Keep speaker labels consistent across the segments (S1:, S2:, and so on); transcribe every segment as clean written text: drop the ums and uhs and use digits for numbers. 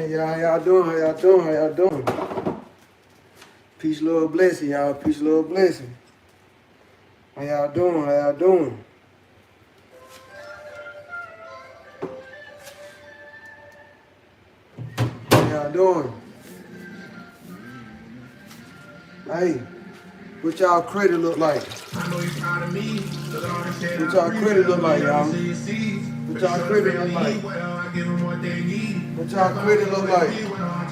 S1: Hey y'all, how y'all doing? How y'all doing? How y'all doing? Peace, love, blessing, y'all. Peace, love, blessing. How y'all doing? How y'all doing? How y'all doing? Hey, what y'all credit look like? What y'all credit look like, y'all? What y'all credit look like? What y'all credit look like? What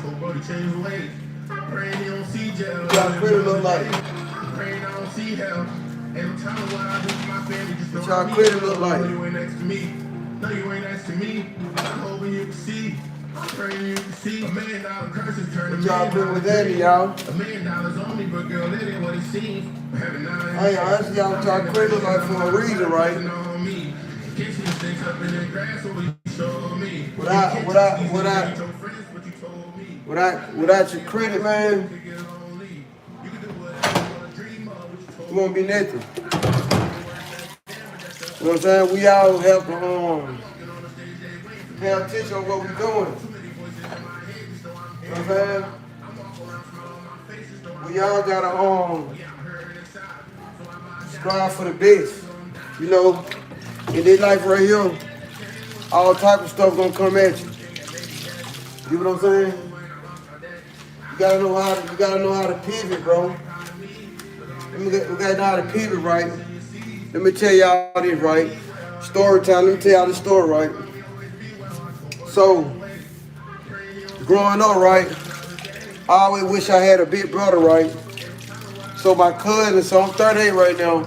S1: y'all credit look like? What y'all credit look like? No, you ain't next to me. I'm hoping you can see. I'm praying you can see. $1 million curses turn to y'all doing with that, y'all? $1 million on me, but girl, that ain't what it seems. Hey, honestly, y'all y'all credit look like for a reason, right? Without your credit, man, it won't be nothing. You know what I'm saying? We all have to pay attention on what we're doing. You know what I'm saying? We all gotta strive for the best. You know, in this life right here, all type of stuff gonna come at you. You know what I'm saying? You gotta know how to pivot, bro. We gotta know how to pivot, right? Let me tell y'all this, right? Story time. Let me tell y'all this story, right? So, growing up, right, I always wish I had a big brother, right? So my cousin, so I'm 38 right now.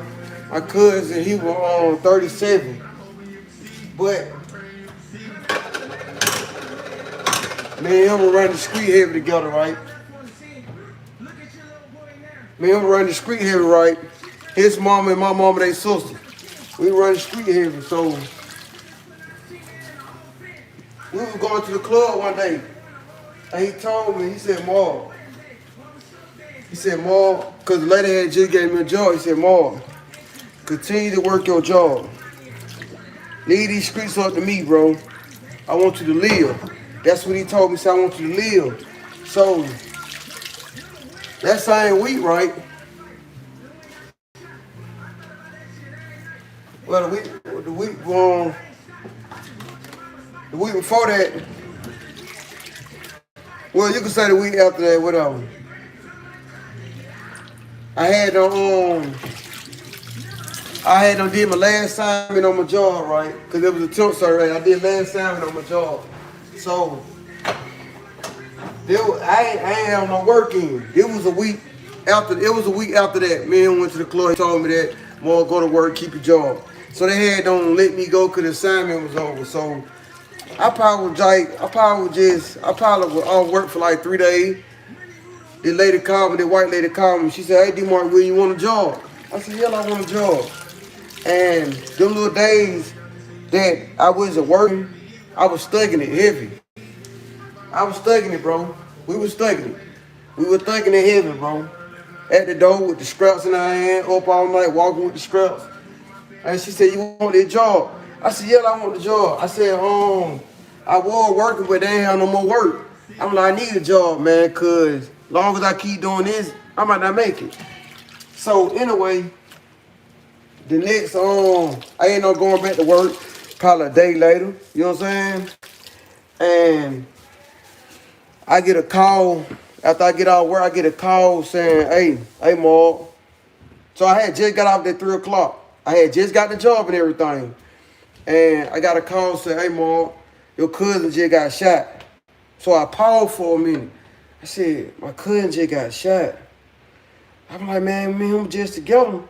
S1: My cousin, he was 37. But me and him were running the street heavy together, right? Me and him were running the street heavy, right? His mama and my mama, they sister. We run the street heavy, so we was going to the club one day. And he told me, he said, Marv, because the lady had just gave me a job. He said, Marv, continue to work your job. Leave these streets up to me, bro. I want you to live. That's what he told me. He said, I want you to live. So, that same week, right? Well, the week before that, well, you can say the week after that, whatever. I had did my last assignment on my job, right? Because it was a temp survey. I did last assignment on my job. So, I ain't have no work in. It was a week after that. Me and him went to the club. He told me that, more go to work, keep your job. So they had don't let me go because the assignment was over. So I probably would all work for like 3 days. The white lady called me. She said, hey, D-Mark, will you want a job? I said, yeah, I want a job. And them little days that I wasn't working, I was studying it heavy. I was studying it, bro. We were studying it. We were thugging it heavy, bro. At the door with the scraps in our hand, up all night, walking with the scraps. And she said, you want that job? I said, yeah, I want the job. I said, I was working, but they ain't have no more work. I'm like, I need a job, man, because long as I keep doing this, I might not make it. So anyway, the next, I ended up going back to work probably a day later, you know what I'm saying? And I get a call, after I get out of work, I get a call saying, hey, Mark. So I had just got off at 3 o'clock. I had just got the job and everything. And I got a call saying, hey, Mark, your cousin just got shot. So I paused for a minute. I said, my cousin just got shot. I'm like, man, me and him just together.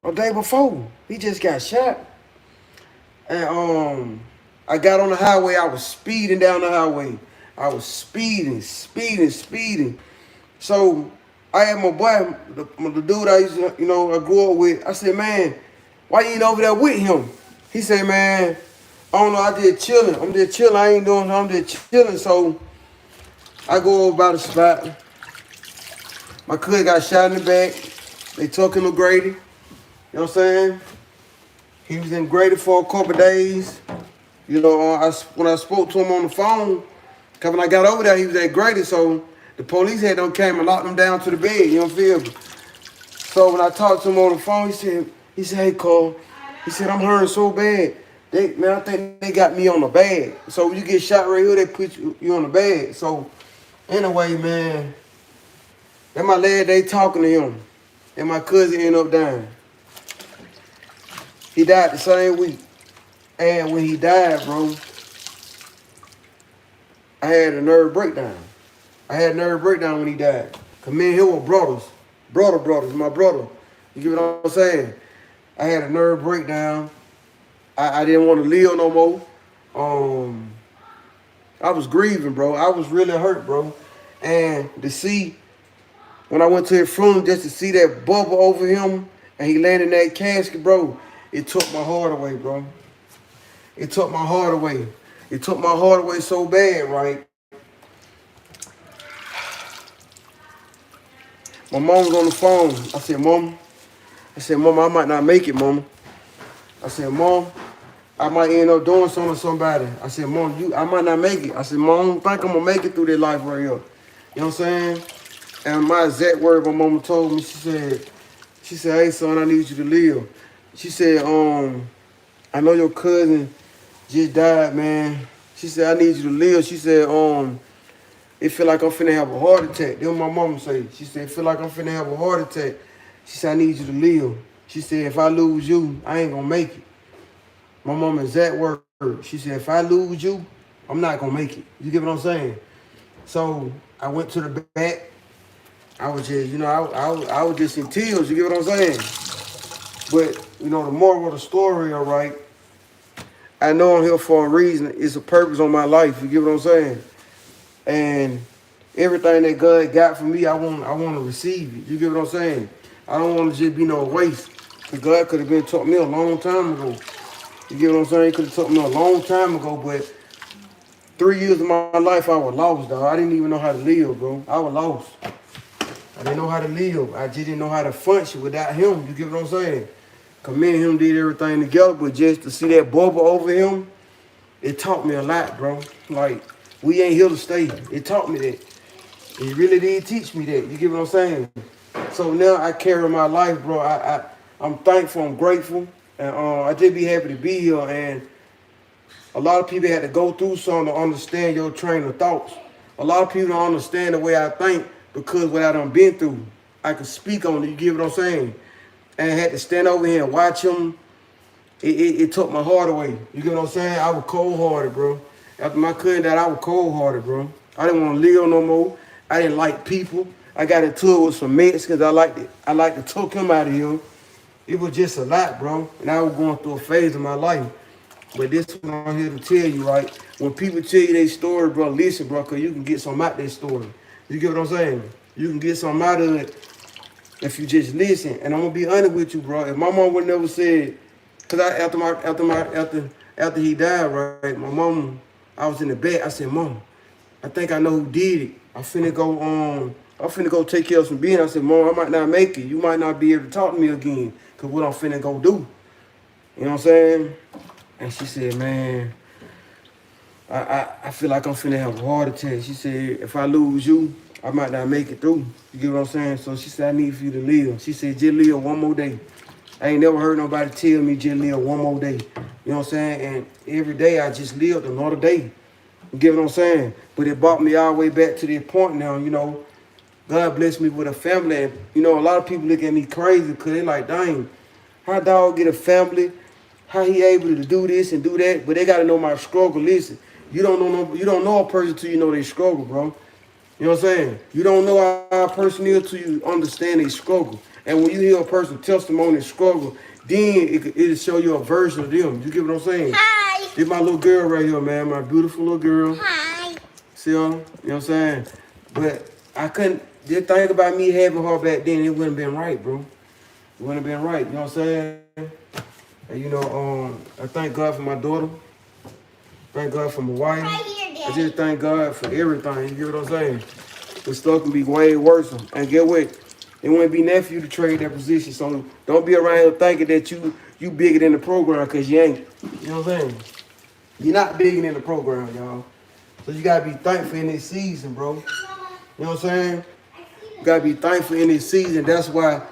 S1: A day before, he just got shot. And I got on the highway. I was speeding down the highway. I was speeding. So I had my boy, the dude I used to, I grew up with. I said, man, why you ain't over there with him? He said, man, I don't know, I'm just chilling. I ain't doing nothing, I'm just chilling. So I go over by the spot. My cousin got shot in the back. They took him to Grady. You know what I'm saying? He was in Grady for a couple of days. When I spoke to him on the phone, Cause when I got over there, he was at Grady, so the police had them came and locked him down to the bed. You know feel me? So when I talked to him on the phone, he said, hey Cole, he said, I'm hurting so bad. I think they got me on the bag. So when you get shot right here, they put you on the bag. So anyway, man, that my last day talking to him. And my cousin ended up dying. He died the same week. And when he died, bro, I had a nerve breakdown. I had a nerve breakdown when he died. Cause me and him were brothers. Brothers, my brother. You get what I'm saying? I had a nerve breakdown. I didn't want to live no more. I was grieving, bro. I was really hurt, bro. And to see, when I went to his funeral, just to see that bubble over him, and he landed in that casket, bro, it took my heart away, bro. It took my heart away. It took my heart away so bad, right? My mom was on the phone. I said, Mom, I might not make it, Mama. I said, Mom, I might end up doing something to somebody. I said, Mom, I might not make it. I said, Mom, I don't think I'm going to make it through this life right here. You know what I'm saying? And my exact word my mama told me, she said, hey, son, I need you to live. She said, I know your cousin just died, man. She said, I need you to live. She said, it feel like I'm finna have a heart attack. That's what my mama say. She said, it feel like I'm finna have a heart attack. She said, I need you to live. She said, if I lose you, I ain't gonna make it. My mama exact word. She said, if I lose you, I'm not gonna make it. You get what I'm saying? So I went to the back. I was just, I was just in tears. You get what I'm saying? But, the moral of the story, all right, I know I'm here for a reason. It's a purpose on my life. You get what I'm saying? And everything that God got for me, I want to receive it. You get what I'm saying? I don't want to just be no waste. Because God could have been taught me a long time ago. You get what I'm saying? He could have taught me a long time ago, but 3 years of my life, I was lost, dog. I didn't even know how to live, bro. I was lost. I didn't know how to live. I just didn't know how to function without him. You get what I'm saying? Because me and him did everything together, but just to see that bubble over him, it taught me a lot, bro. Like, we ain't here to stay. It taught me that. It really did teach me that. You get what I'm saying? So now I carry my life, bro. I'm thankful. I'm grateful. And I just be happy to be here. And a lot of people had to go through something to understand your train of thoughts. A lot of people don't understand the way I think because what I done been through. I could speak on it. You get what I'm saying? And I had to stand over here and watch him. It took my heart away. You get what I'm saying? I was cold-hearted, bro. After my cousin died, I was cold-hearted, bro. I didn't want to live no more. I didn't like people. I got into it with some Mexicans. I like to talk him out of here. It was just a lot, bro. And I was going through a phase of my life. But this is what I'm here to tell you, right? When people tell you their story, bro, listen, bro, because you can get something out of their story. You get what I'm saying? You can get something out of it if you just listen. And I'm going to be honest with you, bro. If my mom would never said, because after he died, right, my mom, I was in the bed. I said, Mom, I think I know who did it. I'm finna go take care of some business. I said, Mom, I might not make it. You might not be able to talk to me again because what I'm finna go do. You know what I'm saying? And she said, man, I feel like I'm finna have a heart attack. She said, if I lose you, I might not make it through. You get what I'm saying? So she said, I need for you to live. She said, just live one more day. I ain't never heard nobody tell me just live one more day. You know what I'm saying? And every day I just lived another day. You get what I'm saying? But it brought me all the way back to this point now, God blessed me with a family. And, a lot of people look at me crazy because they like, dang, how dog get a family? How he able to do this and do that? But they got to know my struggle. Listen, you don't know a person till you know they struggle, bro. You know what I'm saying? You don't know how a person is till you understand they struggle. And when you hear a person's testimony and struggle, then it'll show you a version of them. You get what I'm saying? Hi. This my little girl right here, man. My beautiful little girl. Hi. See her? You know what I'm saying? But I couldn't, just think about me having her back then, it wouldn't have been right, bro. It wouldn't have been right. You know what I'm saying? And, I thank God for my daughter. Thank God for my wife. Right here, I just thank God for everything. You get what I'm saying? The stuff can be way worse. And get what? It wouldn't be nothing for you to trade that position. So don't be around here thinking that you bigger than the program because you ain't. You know what I'm saying? You're not bigger than the program, y'all. So you gotta be thankful in this season, bro. You know what I'm saying? You gotta be thankful in this season. That's why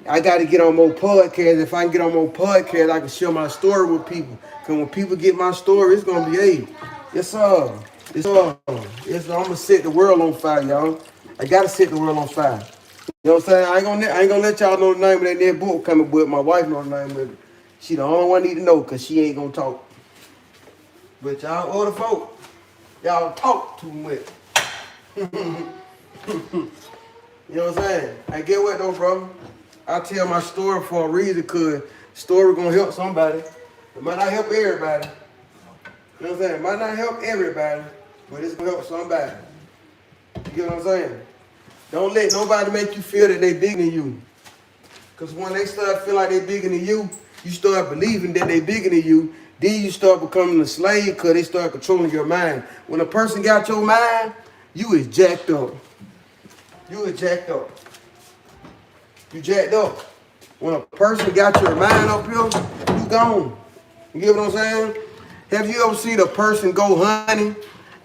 S1: I gotta get on more podcasts. If I can get on more podcasts, I can share my story with people. Cause when people get my story, it's gonna be, hey, yes sir. Yes, sir. I'm gonna set the world on fire, y'all. I gotta set the world on fire. You know what I'm saying? I ain't gonna let y'all know the name of that damn book coming, but my wife know the name of it. She the only one need to know, cause she ain't gonna talk. But y'all other folk, y'all talk too much. You know what I'm saying? I get what though, bro? I tell my story for a reason, cause story gonna help somebody. It might not help everybody. You know what I'm saying? It might not help everybody, but it's gonna help somebody. You get what I'm saying? Don't let nobody make you feel that they bigger than you. Cause when they start feeling like they bigger than you, you start believing that they bigger than you. Then you start becoming a slave because they start controlling your mind. When a person got your mind, you is jacked up. You is jacked up. You jacked up. When a person got your mind up here, you gone. You get what I'm saying? Have you ever seen a person go hunting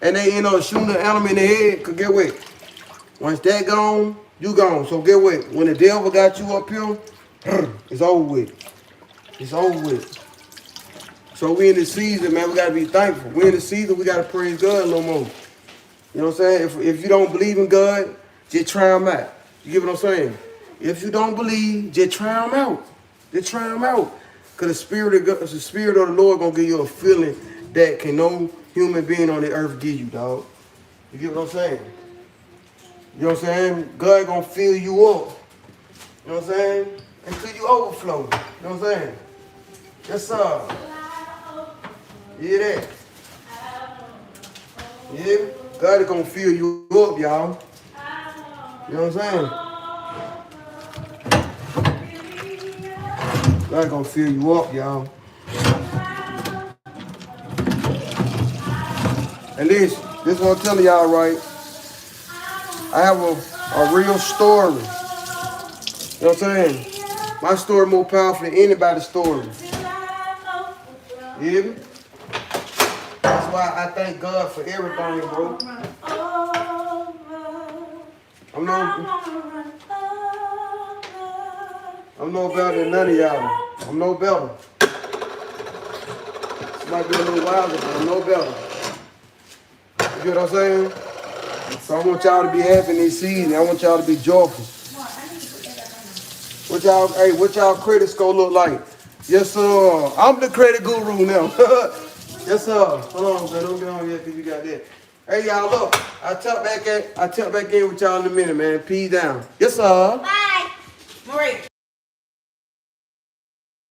S1: and they end up shooting an animal in the head? Cause get what? Once that gone, you gone. So get what? When the devil got you up here, it's over with. It's over with. So we in the season, man, we gotta be thankful. We in the season, we gotta praise God no more. You know what I'm saying? If you don't believe in God, just try him out. You get what I'm saying? If you don't believe, just try him out. Just try him out. Cause the spirit of God, the spirit of the Lord gonna give you a feeling that can no human being on the earth give you, dog. You get what I'm saying? You know what I'm saying? God gonna fill you up. You know what I'm saying? Until you overflow. You know what I'm saying? Yes, sir. You hear that? Yeah? God is gonna fill you up, y'all. You know what I'm saying? God gonna fill you up, y'all. And this is what I'm telling y'all, right? I have a real story. You know what I'm saying? My story more powerful than anybody's story. You hear me? That's why I thank God for everything, bro. I'm no better than none of y'all. I'm no better. This might be a little wilder, but I'm no better. You get what I'm saying? So I want y'all to be happy this season. I want y'all to be joyful. What y'all credit score look like? Yes, sir. I'm the credit guru now. Yes, sir. Hold on, man. Don't get on yet because you got that. Hey, y'all, look. I'll tap back in with y'all in a minute, man. Peace down. Yes, sir. Bye.